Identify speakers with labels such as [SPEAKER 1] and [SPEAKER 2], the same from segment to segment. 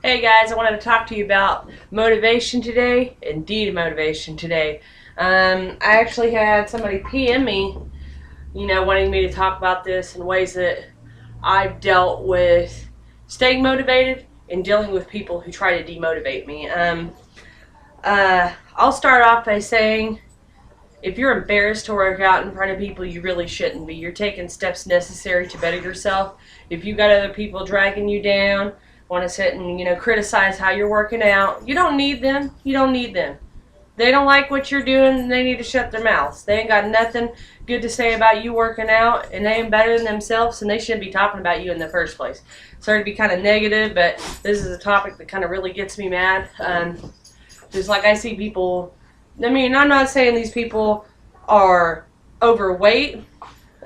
[SPEAKER 1] Hey guys, I wanted to talk to you about motivation today and demotivation today. I actually had somebody PM me, wanting me to talk about this in ways that I've dealt with staying motivated and dealing with people who try to demotivate me. I'll start off by saying if you're embarrassed to work out in front of people, you really shouldn't be. You're taking steps necessary to better yourself. If you got other people dragging you down, want to sit and criticize how you're working out, you don't need them. You don't need them. They don't like what you're doing. They need to shut their mouths. They ain't got nothing good to say about you working out, and they ain't better than themselves, and they shouldn't be talking about you in the first place. Sorry to be kind of negative, but this is a topic that kind of really gets me mad. Just like I see people. I mean, I'm not saying these people are overweight.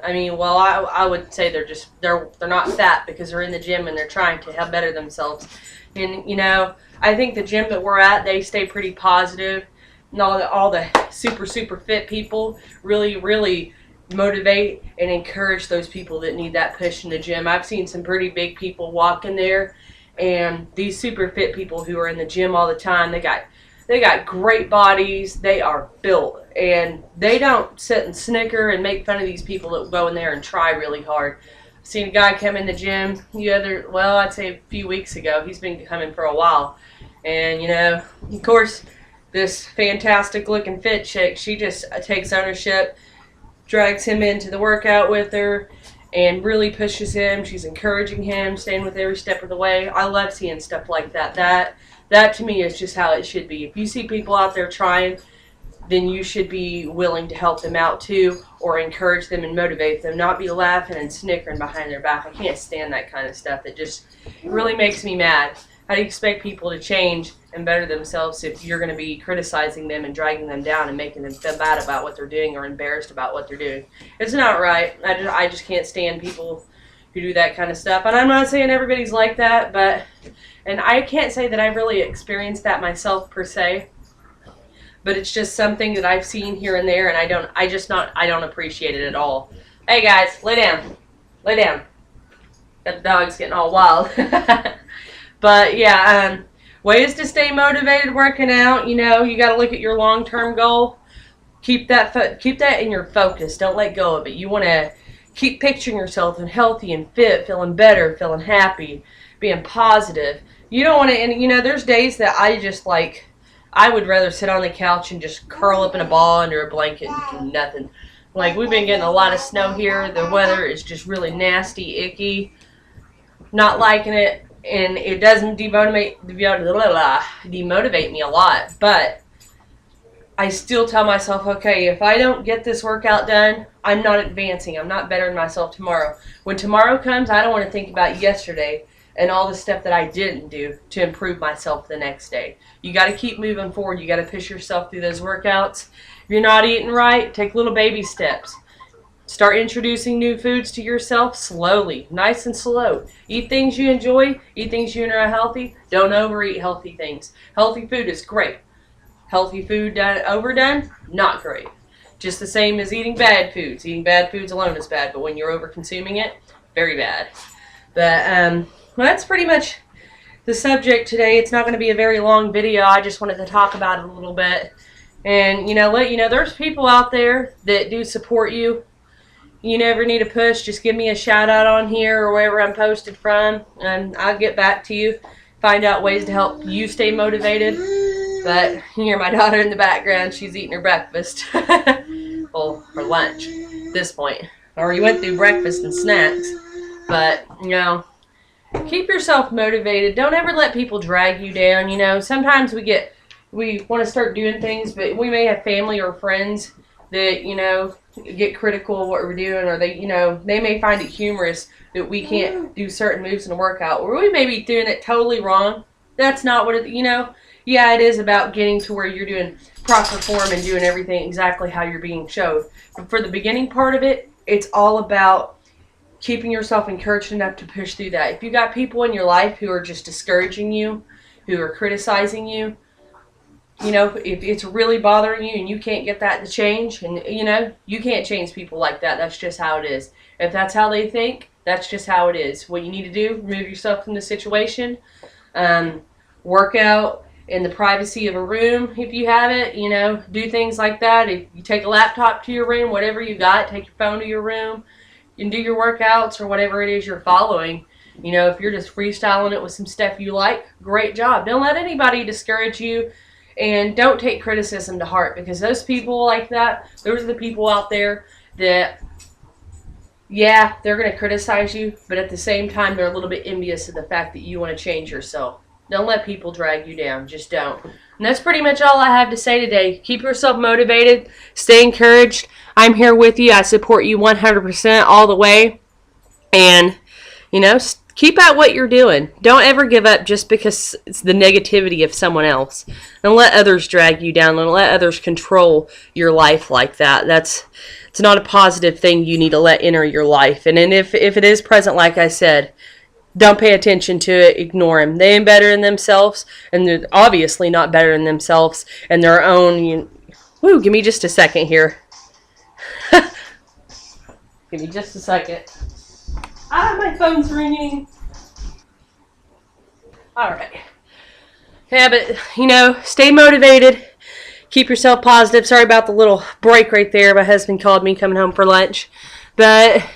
[SPEAKER 1] I would say they're not fat because they're in the gym and they're trying to help better themselves. And I think the gym that we're at, they stay pretty positive. And all the super fit people really motivate and encourage those people that need that push in the gym. I've seen some pretty big people walk in there, and these super fit people who are in the gym all the time, they got great bodies. They are built, and they don't sit and snicker and make fun of these people that go in there and try really hard. I've seen a guy come in the gym I'd say a few weeks ago. He's been coming for a while, and of course, this fantastic looking fit chick, she just takes ownership, drags him into the workout with her, and really pushes him. She's encouraging him, staying with every step of the way. I love seeing stuff like that. That to me is just how it should be. If you see people out there trying, then you should be willing to help them out too, or encourage them and motivate them, not be laughing and snickering behind their back. I can't stand that kind of stuff. It really makes me mad. How do you expect people to change and better themselves if you're going to be criticizing them and dragging them down and making them feel bad about what they're doing or embarrassed about what they're doing? It's not right. I just can't stand people who do that kind of stuff. And I'm not saying everybody's like that, and I can't say that I've really experienced that myself per se, but it's just something that I've seen here and there, and I don't appreciate it at all. Hey guys, lay down. Lay down. That dog's getting all wild. But yeah, ways to stay motivated working out. You got to look at your long-term goal. Keep that in your focus. Don't let go of it. You want to keep picturing yourself and healthy and fit, feeling better, feeling happy, being positive. You don't want to, and there's days that I would rather sit on the couch and just curl up in a ball under a blanket and do nothing. Like, we've been getting a lot of snow here. The weather is just really nasty, icky. Not liking it, and it doesn't demotivate me a lot. But I still tell myself, okay, if I don't get this workout done, I'm not advancing. I'm not bettering myself tomorrow. When tomorrow comes, I don't want to think about yesterday and all the stuff that I didn't do to improve myself the next day. You got to keep moving forward. You got to push yourself through those workouts. If you're not eating right, take little baby steps. Start introducing new foods to yourself slowly, nice and slow. Eat things you enjoy. Eat things you know are healthy. Don't overeat healthy things. Healthy food is great. Healthy food overdone, not great. Just the same as eating bad foods. Eating bad foods alone is bad, but when you're over consuming it, very bad. But well, that's pretty much the subject today. It's not going to be a very long video. I just wanted to talk about it a little bit. And, let you know, there's people out there that do support you. You never need a push. Just give me a shout out on here or wherever I'm posted from, and I'll get back to you. Find out ways to help you stay motivated. But you hear my daughter in the background. She's eating her breakfast. Well, her lunch at this point. I already went through breakfast and snacks. But, keep yourself motivated. Don't ever let people drag you down. Sometimes we want to start doing things, but we may have family or friends that, get critical of what we're doing, or they may find it humorous that we can't do certain moves in a workout, or we may be doing it totally wrong. That's not what yeah, it is about getting to where you're doing proper form and doing everything exactly how you're being showed. But for the beginning part of it, it's all about keeping yourself encouraged enough to push through that. If you got people in your life who are just discouraging you, who are criticizing you, if it's really bothering you and you can't get that to change, and you can't change people like that. That's just how it is. If that's how they think, that's just how it is. What you need to do, remove yourself from the situation. work out in the privacy of a room if you have it, do things like that. If you take a laptop to your room, whatever you got, take your phone to your room and do your workouts or whatever it is you're following. If you're just freestyling it with some stuff you like, great job. Don't let anybody discourage you, and don't take criticism to heart, because those people like that, those are the people out there that, yeah, they're going to criticize you, but at the same time, they're a little bit envious of the fact that you want to change yourself. Don't let people drag you down. Just don't. And that's pretty much all I have to say today. Keep yourself motivated. Stay encouraged. I'm here with you. I support you 100% all the way. And, keep at what you're doing. Don't ever give up just because it's the negativity of someone else. Don't let others drag you down. Don't let others control your life like that. It's not a positive thing you need to let enter your life. And then if it is present, like I said, don't pay attention to it. Ignore them. They ain't better than themselves, and they're obviously not better than themselves and their own. Give me just a second here. Give me just a second. My phone's ringing. All right. Yeah, but, stay motivated. Keep yourself positive. Sorry about the little break right there. My husband called me coming home for lunch. But,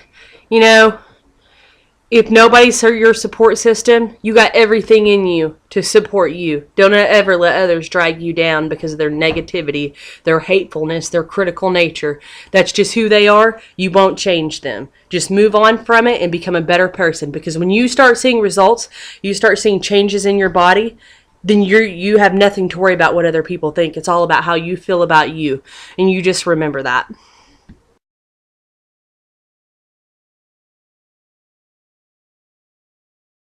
[SPEAKER 1] if nobody's your support system, you got everything in you to support you. Don't ever let others drag you down because of their negativity, their hatefulness, their critical nature. That's just who they are. You won't change them. Just move on from it and become a better person. Because when you start seeing results, you start seeing changes in your body, then you have nothing to worry about what other people think. It's all about how you feel about you. And you just remember that.